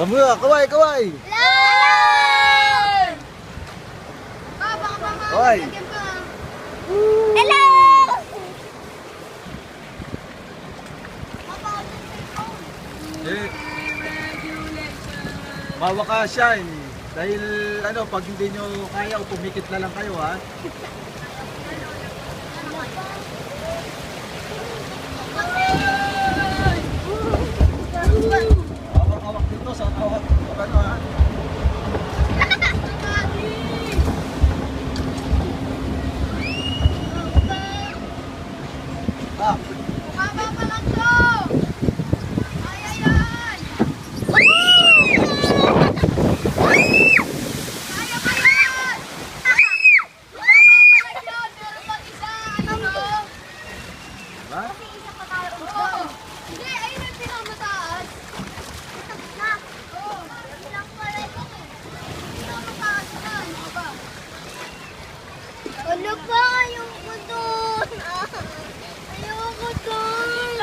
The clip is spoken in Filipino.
Samuel, kaway, kaway! Hello! Kaway! Hello! Eh, bawa ka siya eh. Dahil ano, pag hindi nyo kaya, pumikit na lang kayo ha. Hawak-hawak dito sa hawak. Ano ha? Ah, Baba pa lang to! Kaya yan! Kaya pa yan! Baba pa lang yun! Meron pang isa! Ano to? diba? Isa pa tayo. Oo. Hindi, ayun yung pinakamataas. Na. Oo. Ilang pala ito eh. Pinakamataas yan. Aba. Ano pa? Ayoko doon. Ayoko doon.